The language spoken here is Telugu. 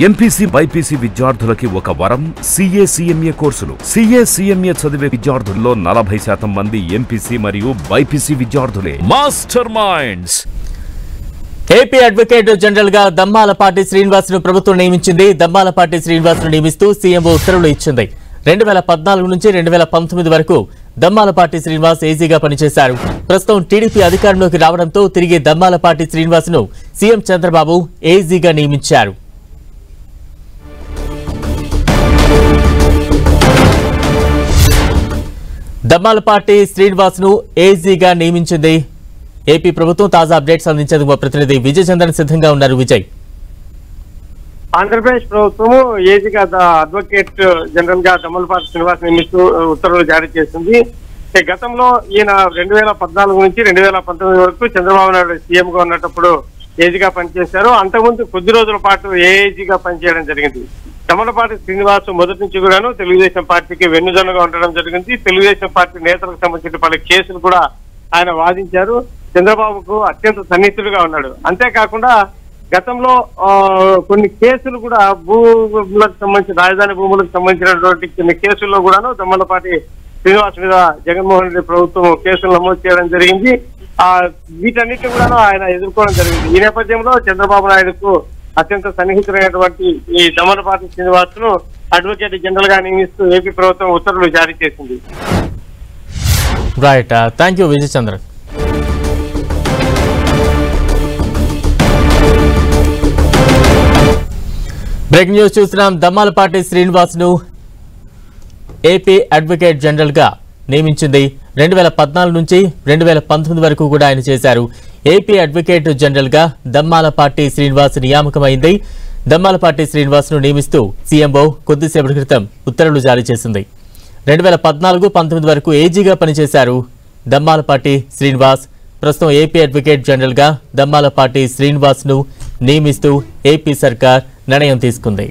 ఎంపీసీ బైపీసీ విద్యార్థులకి ఒక వరం సీఏ సీఎంఏ కోర్సులు. సీఏ సీఎంఏ చదివే విద్యార్థుల్లో 40% మంది ఎంపీసీ మరియు బైపీసీ విద్యార్థులే. Master minds. AP advocate general గా దమ్మాలపాటి శ్రీనివాస్ ను ప్రభుత్వం నియమించింది. దమ్మాలపాటి శ్రీనివాస్ ను నియమిస్తూ సీఎంఓ ఉత్తర్వులు ఇచ్చింది. 2014 నుంచి 2019 వరకు దమ్మాలపాటి శ్రీనివాస్ ఏజీగా పనిచేశారు. ప్రస్తుతం టీడీపీ అధికారంలోకి రావడంతో తిరిగి దమ్మాలపాటి శ్రీనివాస్ ను సీఎం చంద్రబాబు ఏజీగా నియమించారు. దమ్మాలపాటి శ్రీనివాస్ ను ఏజీగా నియమించింది ఏపీ ప్రభుత్వం. తాజా అప్డేట్స్ అందించేందుకు మా ప్రతినిధి విజయ్ చంద్రన్ సిద్ధంగా ఉన్నారు. విజయ్, ఆంధ్రప్రదేశ్ ప్రభుత్వము ఏజీగా అడ్వకేట్ జనరల్ గా దమ్మాలపాటి శ్రీనివాస్ నియమిస్తూ ఉత్తర్వులు జారీ చేసింది. గతంలో ఈయన 2014 నుంచి 2019 వరకు చంద్రబాబు నాయుడు సీఎం గా ఉన్నప్పుడు ఏజీగా పనిచేశారు. అంతకుముందు కొద్ది రోజుల పాటు ఏఏజీగా పనిచేయడం జరిగింది. దమ్మాలపాటి శ్రీనివాస్ మొదటి నుంచి కూడాను తెలుగుదేశం పార్టీకి వెన్నుదన్నుగా ఉండడం జరిగింది. తెలుగుదేశం పార్టీ నేతలకు సంబంధించిన పలు కేసులు కూడా ఆయన వాదించారు. చంద్రబాబుకు అత్యంత సన్నిహితుడుగా ఉన్నాడు. అంతేకాకుండా గతంలో కొన్ని కేసులు కూడా భూములకు సంబంధించిన రాజధాని భూములకు సంబంధించినటువంటి కొన్ని కేసుల్లో కూడాను దమ్మాలపాటి శ్రీనివాస్ మీద జగన్మోహన్ రెడ్డి ప్రభుత్వం కేసులు నమోదు చేయడం జరిగింది. వీటన్నిటిని కూడాను ఆయన ఎదుర్కోవడం జరిగింది. ఈ నేపథ్యంలో చంద్రబాబు నాయుడుకు అత్యంత సన్నిహితులైనటువంటి ఈ దమ్మాలపాటి శ్రీనివాస్ ను అడ్వకేట్ జనరల్ గా నియమిస్తూ ఏపీ ప్రభుత్వం ఉత్తర్వులు జారీ చేసింది. Right, thank you Vijay Chandran. Breaking news చూస్తున్నాం. దమ్మాలపాటి శ్రీనివాస్ ను ఏపీ అడ్వకేట్ జనరల్ గా నియమించింది. 2014 నుంచి 2019 వరకు కూడా ఆయన చేశారు. ఏపీ అడ్వకేట్ జనరల్ గా దమ్మాలపాటి శ్రీనివాస్ నియామకమైంది. దమ్మాలపాటి శ్రీనివాస్ ను నియమిస్తూ సీఎంఓ కొద్దిసేపటి క్రితం ఉత్తర్వులు జారీ చేసింది. 2014-19 వరకు ఏజీగా పనిచేశారు దమ్మాలపాటి శ్రీనివాస్. ప్రస్తుతం ఏపీ అడ్వకేట్ జనరల్ గా దమ్మాలపాటి శ్రీనివాస్ ను నియమిస్తూ ఏపీ సర్కార్ నిర్ణయం తీసుకుంది.